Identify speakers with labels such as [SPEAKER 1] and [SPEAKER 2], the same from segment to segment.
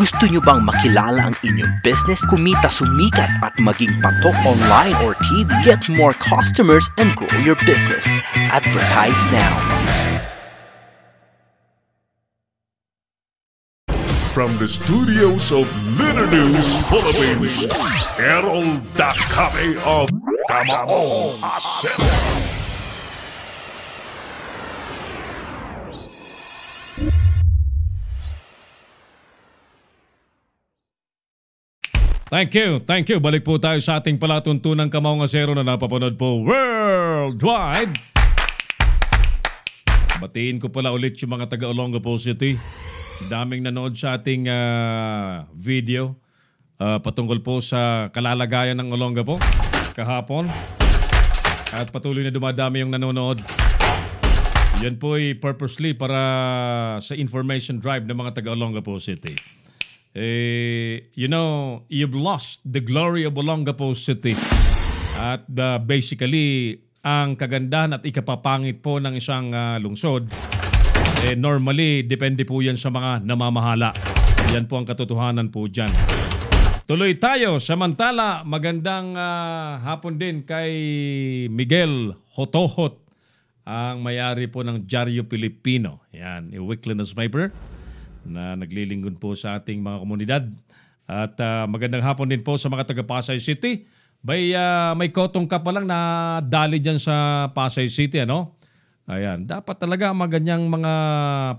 [SPEAKER 1] Gusto nyo bang makilala ang inyong business, kumita, sumikat at maging patok online or TV? Get more customers and grow your business. Advertise now.
[SPEAKER 2] From the studios of Litter News Philippines, Errol Dakabe of Camaong Asset.
[SPEAKER 3] Thank you. Balik po tayo sa ating palatuntunang Camaong Asero na napapanood po worldwide. Batiin ko pala ulit yung mga taga Olongapo City. Daming nanood sa ating video patungkol po sa kalalagayan ng Olongapo kahapon. At patuloy na dumadami yung nanonood. Yan po ay purposely para sa information drive ng mga taga Olongapo City. You've lost the glory of Olongapo City. At basically, ang kagandahan at ikapapangit po ng isang lungsod, normally, depende po yan sa mga namamahala. Yan po ang katotohanan po dyan. Tuloy tayo. Samantala, magandang hapon din kay Miguel Hotohot, ang may-ari po ng Diario Pilipino. Yan, weekly newspaper na naglilingkod po sa ating mga komunidad. At magandang hapon din po sa mga taga Pasay City. May kotong ka pa lang na dali dyan sa Pasay City, ano? Ayan, dapat talaga maganyang mga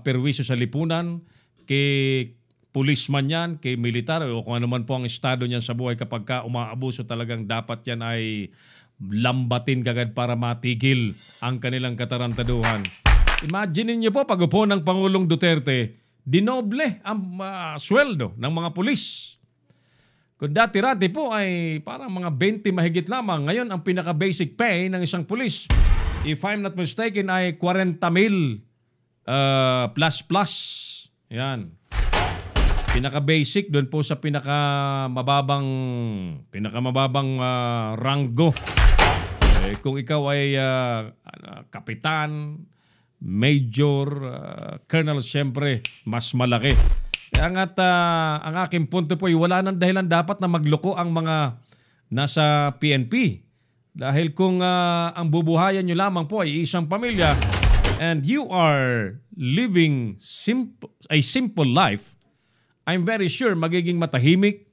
[SPEAKER 3] perwisyo sa lipunan, kay pulisman yan, kay militar, o kung ano man po ang estado niyan sa buhay kapag ka umaabuso talagang dapat yan ay lambatin kagad para matigil ang kanilang katarantaduhan. Imagine niyo po, pag-upo ng Pangulong Duterte, dinoble ang sweldo ng mga pulis. Kung dati-rati po ay parang mga 20 mahigit lamang. Ngayon, ang pinaka-basic pay ng isang pulis, if I'm not mistaken, ay 40,000 plus. Yan. Pinaka-basic doon po sa pinakamababang ranggo. Kung ikaw ay kapitan, major, colonel, siyempre, mas malaki. Kaya nga't ang aking punto po ay wala nang dahilan dapat na magloko ang mga nasa PNP. Dahil kung ang bubuhayan nyo lamang po ay isang pamilya and you are living a simple life, I'm very sure magiging matahimik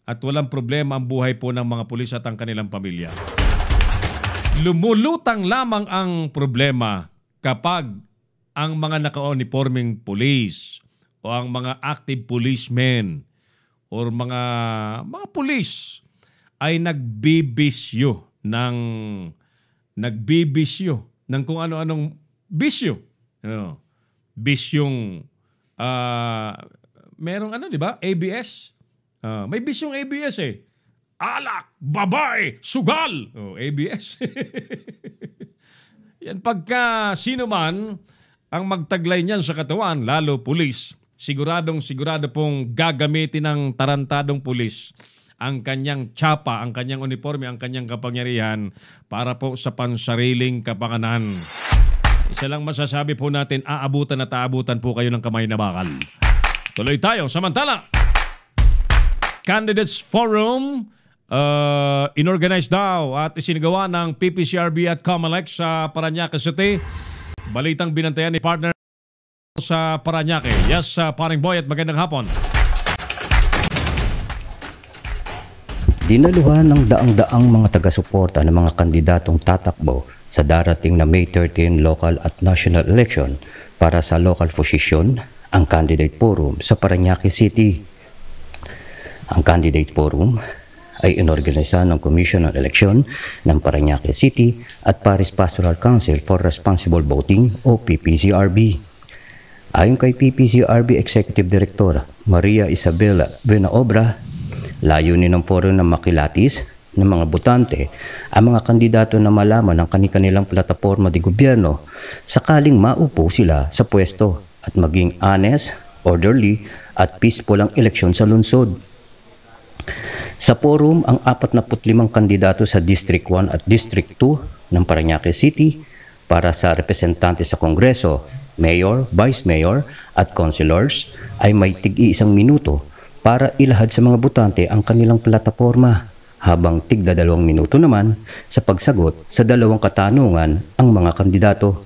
[SPEAKER 3] at walang problema ang buhay po ng mga pulis at ang kanilang pamilya. Lumulutang lamang ang problema kapag ang mga naka-uniforming police o ang mga active policemen o mga pulis ay nagbibisyo ng kung ano-anong bisyo. Bisyong merong di ba? ABS. May bisyong ABS eh. Alak, babae, sugal. ABS. Yan, pagka sino man ang magtaglay niyan sa katawan, lalo pulis, sigurado pong gagamitin ng tarantadong pulis ang kanyang tsapa, ang kanyang uniforme, ang kanyang kapangyarihan para po sa pansariling kapakanan. Isa lang masasabi po natin, aabutan po kayo ng kamay na bakal. Tuloy tayo. Samantala, Candidates Forum inorganize daw at isinagawa ng PPCRB at COMELEC sa Parañaque City. Balitang binantayan ni partner sa Parañaque. Yes, Paring Boy, at magandang hapon.
[SPEAKER 4] Dinaluhan ng daang-daang mga taga-suporta ng mga kandidatong tatakbo sa darating na May 13 local at national election para sa local position ang Candidate Forum sa Parañaque City. Ang Candidate Forum ay inorganisa ng Commission on Election ng Parañaque City at Paris Pastoral Council for Responsible Voting o PPCRB. Ayon kay PPCRB Executive Director Maria Isabela Benaobra, layunin ng forum na makilatis ng mga botante ang mga kandidato na malaman ang kanilang plataporma de gobyerno sakaling maupo sila sa pwesto at maging honest, orderly at peaceful ang eleksyon sa lungsod. Sa forum, ang 45 kandidato sa District 1 at District 2 ng Parañaque City para sa representante sa Kongreso, Mayor, Vice Mayor at Councilors ay may tig-1 minuto para ilahad sa mga botante ang kanilang plataporma, habang tigda 2 minuto naman sa pagsagot sa 2 katanungan ang mga kandidato.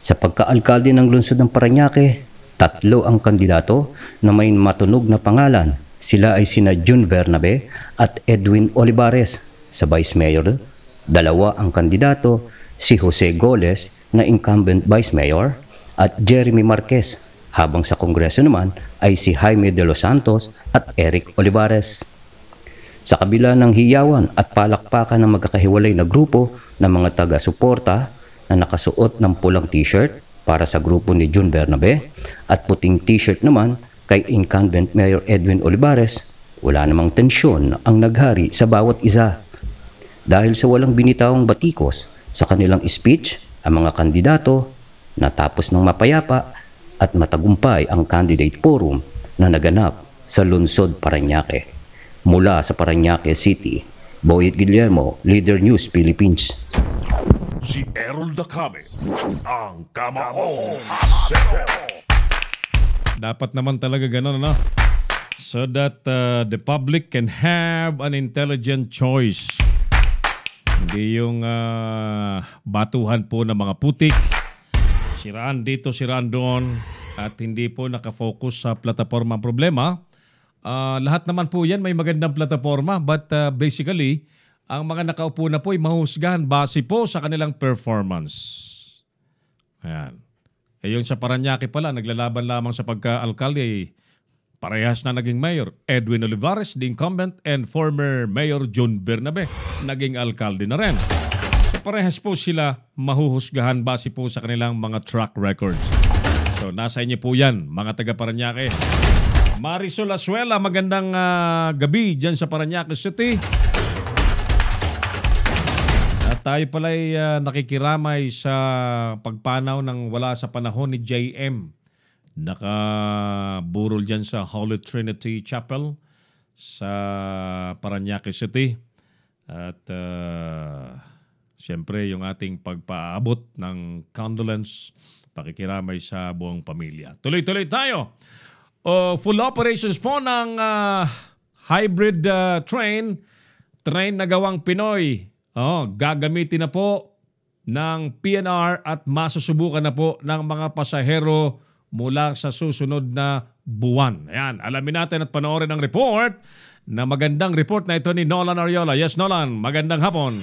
[SPEAKER 4] Sa pagkaalkalde ng lungsod ng Parañaque, 3 ang kandidato na may matunog na pangalan. Sila ay sina June Bernabe at Edwin Olivares. Sa Vice Mayor, 2 ang kandidato, si Jose Goles na incumbent Vice Mayor at Jeremy Marquez, habang sa Kongreso naman ay si Jaime de los Santos at Eric Olivares. Sa kabila ng hiyawan at palakpakan ng magkakahiwalay na grupo ng mga taga-suporta na nakasuot ng pulang t-shirt para sa grupo ni June Bernabe at puting t-shirt naman kay incumbent Mayor Edwin Olivares, wala namang tensyon ang naghari sa bawat isa. Dahil sa walang binitawang batikos sa kanilang speech, ang mga kandidato natapos ng mapayapa at matagumpay ang candidate forum na naganap sa lungsod Parañaque. Mula sa Parañaque City, Boyet Guillermo, Leader News Philippines.
[SPEAKER 2] Si Errol Dacame, ang Kamaong Asero.
[SPEAKER 3] Dapat naman talaga ganun, ano? So that the public can have an intelligent choice. Hindi yung batuhan po ng mga putik, siraan dito, siraan doon, at hindi po nakafocus sa plataforma ang problema. Lahat naman po yan may magandang plataforma, but basically, ang mga nakaupo na po ay mahusgahan base po sa kanilang performance. Ayan. Yung sa Parañaque pala, naglalaban lamang sa pagka-alkalde, parehas na naging mayor. Edwin Olivares, the incumbent, and former Mayor June Bernabe, naging alkalde na rin. So parehas po sila mahuhusgahan base po sa kanilang mga track records. So nasa inyo po yan, mga taga Parañaque. Marisol Asuela, magandang gabi dyan sa Parañaque City. At tayo pala'y nakikiramay sa pagpanaw ng wala sa panahon ni JM. Nakaburol dyan sa Holy Trinity Chapel sa Parañaque City. At siyempre yung ating pagpaabot ng condolence, pakikiramay sa buong pamilya. Tuloy-tuloy tayo. Full operations po ng hybrid train na gawang Pinoy. Gagamitin na po ng PNR at masusubukan na po ng mga pasahero mula sa susunod na buwan. Ayan, alamin natin at panoorin ang report na magandang report na ito ni Nolan Ariola. Yes, Nolan, magandang hapon.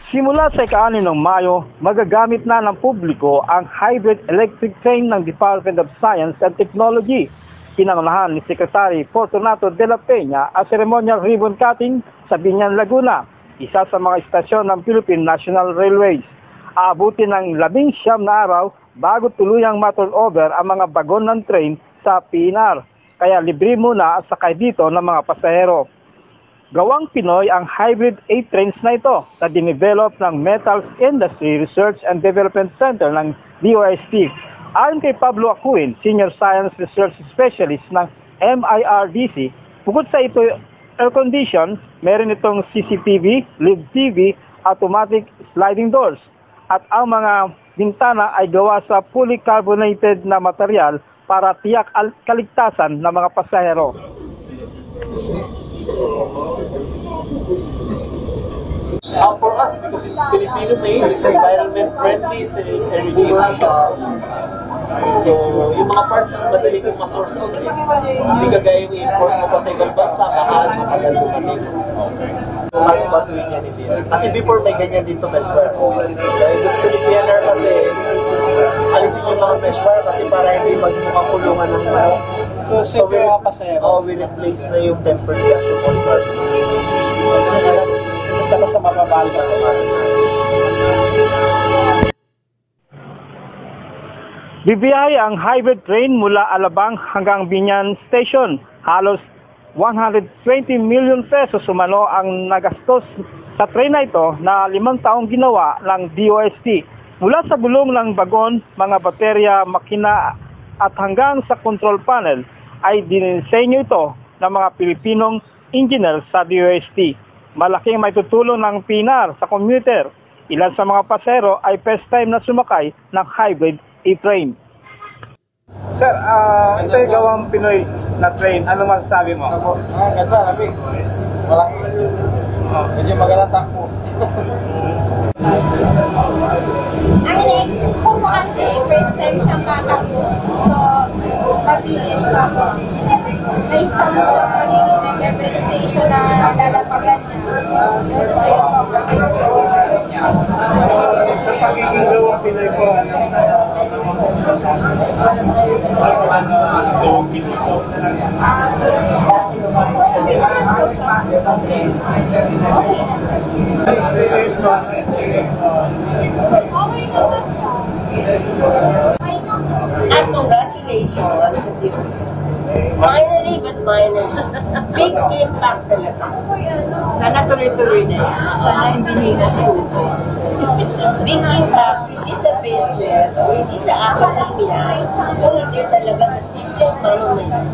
[SPEAKER 5] Simula sa ika-6 ng Mayo, magagamit na ng publiko ang hybrid electric train ng Department of Science and Technology. Pinangunahan ni Secretary Fortunato de la Peña ang ceremonial ribbon cutting sa Biñan, Laguna, isa sa mga istasyon ng Philippine National Railways. Aabutin ng 19 na araw bago tuluyang ma-turnover ang mga bagon ng train sa PNR. Kaya libre muna ang sakay dito ng mga pasahero. Gawang Pinoy ang hybrid 8 trains na ito na dinevelop ng Metals Industry Research and Development Center ng DOST. Ayon kay Pablo Acuin, Senior Science Research Specialist ng MIRDC, bukod sa ito air condition, meron itong CCTV, LED TV, automatic sliding doors. At ang mga bintana ay gawa sa fully carbonated na material para tiyak kaligtasan ng mga pasahero.
[SPEAKER 6] For us, because it's Filipino made, it's environment friendly, it's energy efficient. So, yung mga parts, madali kong ma-source out. Hindi kagaya yung import mo pa sa ibang bansa, mahal, matagal mo kami. Bakit batuin yan hindi? Kasi before may ganyan dito meshware. Dahil gusto ni PNR kasi alisin yung mga meshware kasi para hindi magmukakulungan ng mga. So we replace na yung tempered gas support card. Basta mababal ka sa
[SPEAKER 5] Bibiyahe ang hybrid train mula Alabang hanggang Biñan Station. Halos 120 million pesos sumano ang nagastos sa train na ito na 5 taong ginawa ng DOST. Mula sa gulong ng bagon, mga baterya, makina at hanggang sa control panel ay dinisenyo ito ng mga Pilipinong engineer sa DOST. Malaking may tutulong ng PNR sa commuter. Ilan sa mga pasero ay first time na sumakay ng hybrid e-train. Sir, ito yung gawang Pinoy na train. Ano masasabi mo?
[SPEAKER 7] Ganda, lamig. Malaki. Medyo magalang takbo.
[SPEAKER 8] Ang ina-expect ko po kasi first time siyang tatakbo. So, mabilis tapos may isang magiging ng every station na lalapagan niya. Yun po yung
[SPEAKER 5] Sa pagiging gawang Pinoy po, gawang Pinoy po.
[SPEAKER 8] okay naman po siya. Okay na. Okay naman siya.
[SPEAKER 9] And congratulations. Finally, but finally. Big impact talaga. Sana tuloy-tuloy na yan. Sana hindi nila suko. Big impact, hindi sa business, o hindi sa academia, kung hindi talaga sa simple government.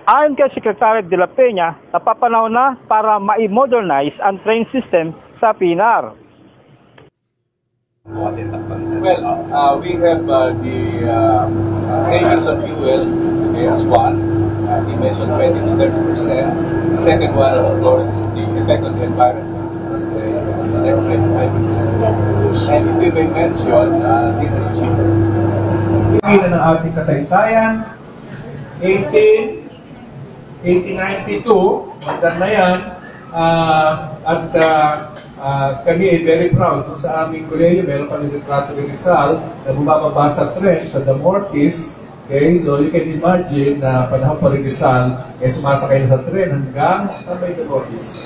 [SPEAKER 5] Ayon kay Secretary de la Peña, napapanahon na para ma-modernize ang train system sa PNR.
[SPEAKER 7] Well, we have the savings on fuel as one. He mentioned 20 to 30%. The second one, of course, is the effect on the environment. Because electric and if we may mention, this is cheaper.
[SPEAKER 10] Hindi na ng ating kasaysayan, 1892, magdan na yan, at kami ay very proud. Kung sa aming kolehiyo, meron kami litrato ni Rizal na bumababa sa tren sa Damortis. Okay, so you can imagine na panahon pa rin Rizal, sumasakay na sa tren hanggang sa may Damortis.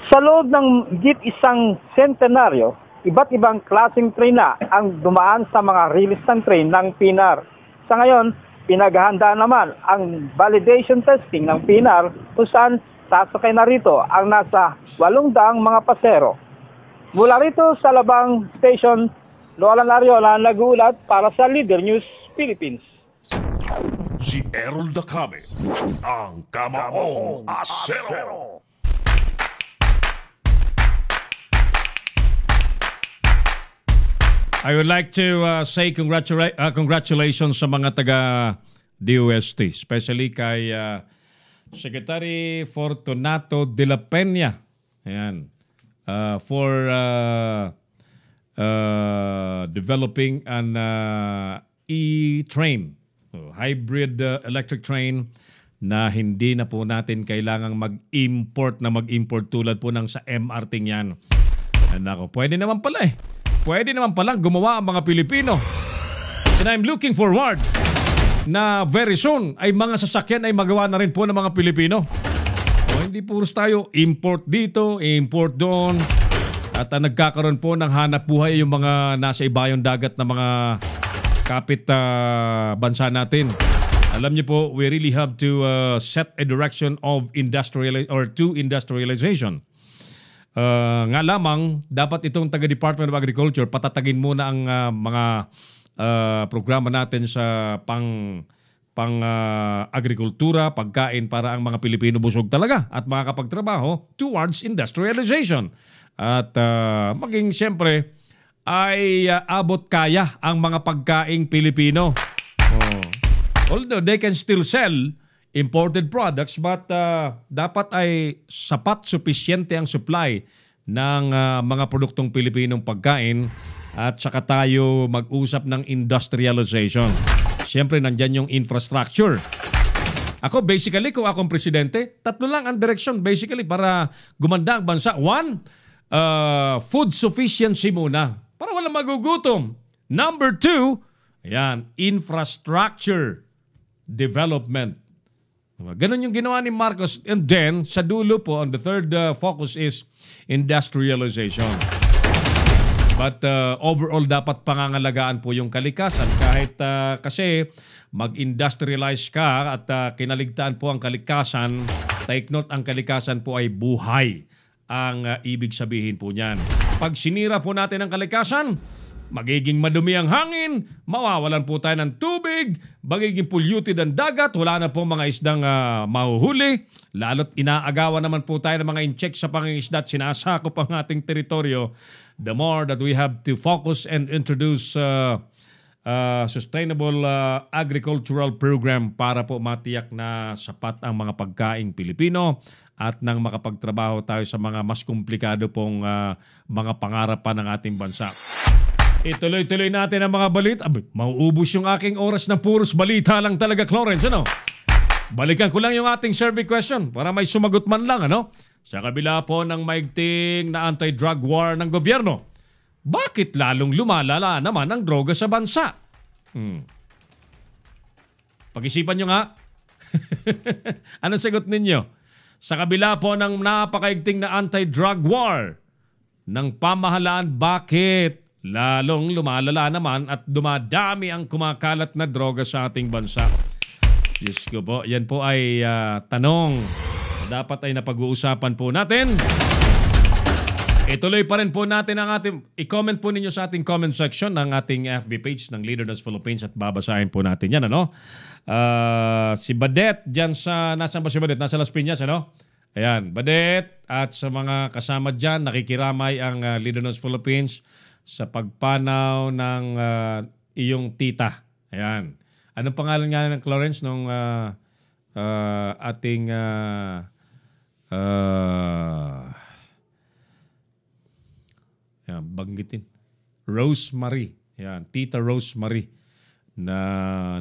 [SPEAKER 5] Sa loob ng higit isang sentenaryo, iba't ibang klaseng train na ang dumaan sa mga release ng train ng PNR. Sa ngayon, pinaghahandaan naman ang validation testing ng PNR kung saan sasakay na rito ang nasa 800 mga pasero. Mula rito sa Labang Station, Lolan Ariola nag-uulat para sa Leader News Philippines.
[SPEAKER 2] Si Errol Dacame, ang Kamaong Asero.
[SPEAKER 3] I would like to say congratulations sa mga taga DOST, especially kay Secretary Fortunato de la Peña. Ayan. For developing an e-train, hybrid electric train na hindi na po natin kailangang mag-import tulad po ng sa MRT niyan. Nako, pwede naman pala eh. Pwede naman palang gumawa ang mga Pilipino. And I'm looking forward na very soon ay mga sasakyan ay magawa na rin po ng mga Pilipino. O hindi puros tayo import dito, import doon. At nagkakaroon po ng hanap buhay yung mga nasa ibayong dagat na mga kapit bansa natin. Alam niyo po, we really have to set a direction of industrialization. Nga lamang, dapat itong taga-Department of Agriculture patatagin muna ang mga programa natin sa agrikultura, pagkain para ang mga Pilipino busog talaga at makakapagtrabaho towards industrialization. At maging siyempre ay abot kaya ang mga pagkaing Pilipino. Although they can still sell imported products, but dapat ay sapat, sufisyente ang supply ng mga produktong Pilipinong pagkain at saka tayo mag-usap ng industrialization. Siyempre, nandyan yung infrastructure. Ako, basically, kung akong presidente, tatlo lang ang direction basically para gumanda ang bansa. One, food sufficiency muna para walang magugutom. Number two, ayan, infrastructure development. Ganon yung ginawa ni Marcos. And then, sa dulo po, on the third focus is industrialization. But overall, dapat pangangalagaan po yung kalikasan. Kahit kasi mag-industrialize ka at kinaligtaan po ang kalikasan, take note, ang kalikasan po ay buhay. Ang ibig sabihin po niyan. Pag sinira po natin ang kalikasan, magiging madumi ang hangin, mawawalan po tayo ng tubig, magiging polluted ang dagat, wala na po mga isdang mahuhuli, lalo't inaagawan naman po tayo ng mga incheck sa pangingisda at sinasakop ang ating teritoryo. The more that we have to focus and introduce sustainable agricultural program para po matiyak na sapat ang mga pagkaing Pilipino at nang makapagtrabaho tayo sa mga mas komplikado pong mga pangarapan ng ating bansa. Ituloy-tuloy natin ang mga balita. Mauubos yung aking oras ng puros balita lang talaga, Clarence, ano? Balikan ko lang yung ating survey question para may sumagot man lang, ano? Sa kabila po ng maigting na anti-drug war ng gobyerno, bakit lalong lumalala naman ang droga sa bansa? Pag-isipan nyo nga. Anong sagot ninyo? Sa kabila po ng napakaigting na anti-drug war ng pamahalaan, bakit lalong lumalala naman at dumadami ang kumakalat na droga sa ating bansa? Diyos ko po, yan po ay tanong na dapat ay napag-uusapan po natin. Ituloy pa rin po natin ang ating, i-comment po ninyo sa ating comment section ng ating FB page ng Leaders Philippines at babasahin po natin yan, ano? Si Badet dyan sa, nasaan ba si Badet? Nasa Las Piñas, ano? Ayan, Badet at sa mga kasama dyan, nakikiramay ang Leaders Philippines sa pagpanaw ng iyong tita. Ayan. Anong pangalan nga ng Clarence nung ating yan, banggitin. Rosemary. Yan, Tita Rosemary na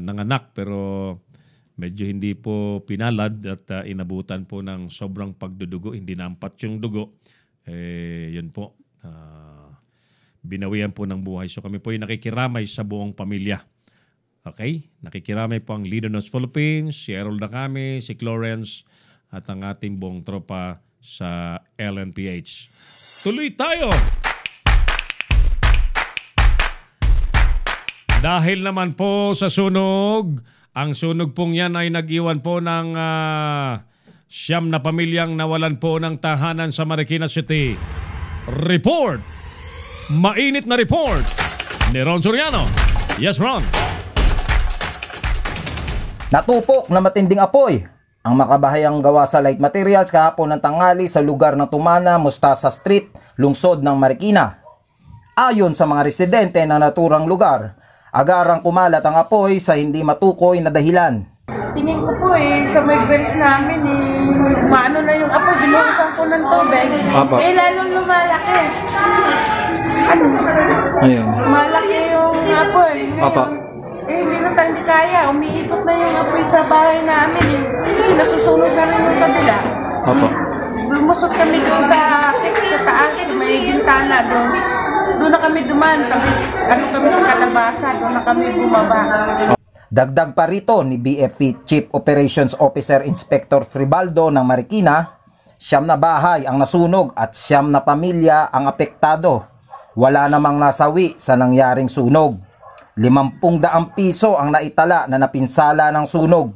[SPEAKER 3] nanganak pero medyo hindi po pinalad at inabutan po ng sobrang pagdudugo. Hindi nampat yung dugo. Yun po. Binawian po ng buhay. So kami po ay nakikiramay sa buong pamilya. Okay? Nakikiramay po ang Leaders Philippines, si Errol Dacame, si Clarence at ang ating buong tropa sa LNPH. Tuloy tayo! Dahil naman po sa sunog, ang sunog pong yan ay nag-iwan po ng 9 na pamilyang nawalan po ng tahanan sa Marikina City. Report! Mainit na report ni Ron Soriano. Yes, Ron.
[SPEAKER 11] Natupok na matinding apoy ang makabahayang gawa sa light materials kahapon ng tanghali sa lugar ng Tumana, Mostasa Street, lungsod ng Marikina. Ayon sa mga residente ng naturang lugar, agarang kumalat ang apoy sa hindi matukoy na dahilan.
[SPEAKER 12] Tingin ko po sa may grills namin maano na yung apoy, binuhusan ko ng tubig. Papa. Lalong lumalaki.
[SPEAKER 11] Ayun.
[SPEAKER 12] Malaki yung apoy.
[SPEAKER 11] Papa.
[SPEAKER 12] Hindi na tayo kaya. Umiikot na yung apoy sa bahay namin. Kasi nasusunog na rin yung kabila.
[SPEAKER 11] Papa.
[SPEAKER 12] Lumusot kami doon sa taas, may bintana doon. Doon na kami duman, kami sa kalabasa, doon na kami bumaba.
[SPEAKER 11] Dagdag pa rito ni BFP Chief Operations Officer Inspector Fribaldo ng Marikina, 9 na bahay ang nasunog at 9 na pamilya ang apektado. Wala namang nasawi sa nangyaring sunog. 50,000 piso ang naitala na napinsala ng sunog.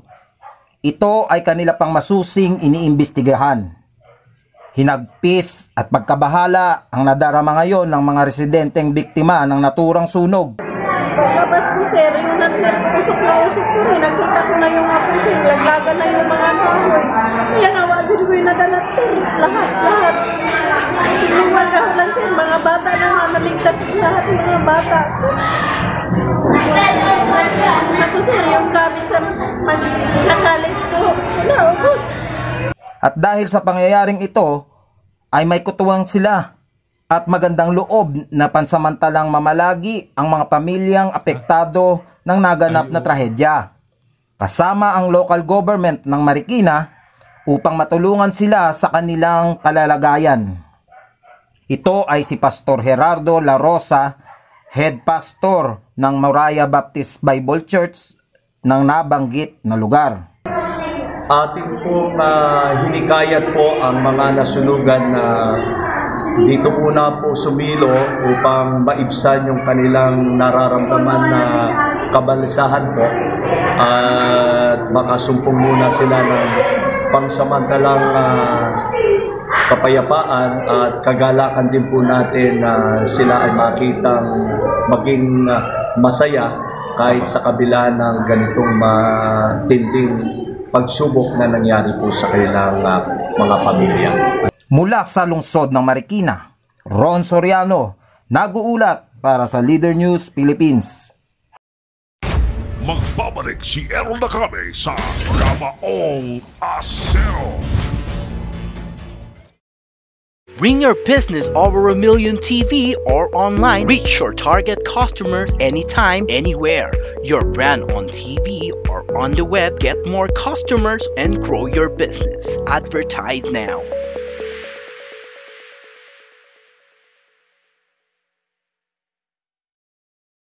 [SPEAKER 11] Ito ay kanila pang masusing iniimbestigahan. Hinagpis at pagkabahala ang nadarama ngayon ng mga residenteng biktima ng naturang sunog.
[SPEAKER 12] Pagkabas ko sir, yung usok na usok sir, nakita ko na yung apoy sir, laglaga na yung mga kahoy. Kaya nawagin ko yung nadalat sir, lahat. Lumaga lang sir, mga bata na naligtas lahat ng mga bata. Ako sir, yung gamit sa college ko, naubos.
[SPEAKER 11] At dahil sa pangyayaring ito, ay may kutuwang sila at magandang loob na pansamantalang mamalagi ang mga pamilyang apektado ng naganap na trahedya. Kasama ang local government ng Marikina upang matulungan sila sa kanilang kalalagayan. Ito ay si Pastor Gerardo La Rosa, Head Pastor ng Moriah Baptist Bible Church ng nabanggit na lugar.
[SPEAKER 13] Ating pong hinikayat po ang mga nasunugan na dito muna po sumilo upang maibsan yung kanilang nararamdaman na kabalisahan po at makasumpong muna sila ng pangsamantalang kapayapaan at kagalakan din po natin na sila ay makitang maging masaya kahit sa kabila ng ganitong matinding pagsubok na nangyari po sa kanilang mga pamilya.
[SPEAKER 11] Mula sa lungsod ng Marikina, Ron Soriano, nag-uulat para sa Leader News Philippines.
[SPEAKER 2] Magbabalik si Errol Nakame sa Kamaong Asero.
[SPEAKER 1] Bring your business over 1 million TV or online. Reach your target customers anytime, anywhere. Your brand on TV or on the web. Get more customers and grow your business. Advertise now.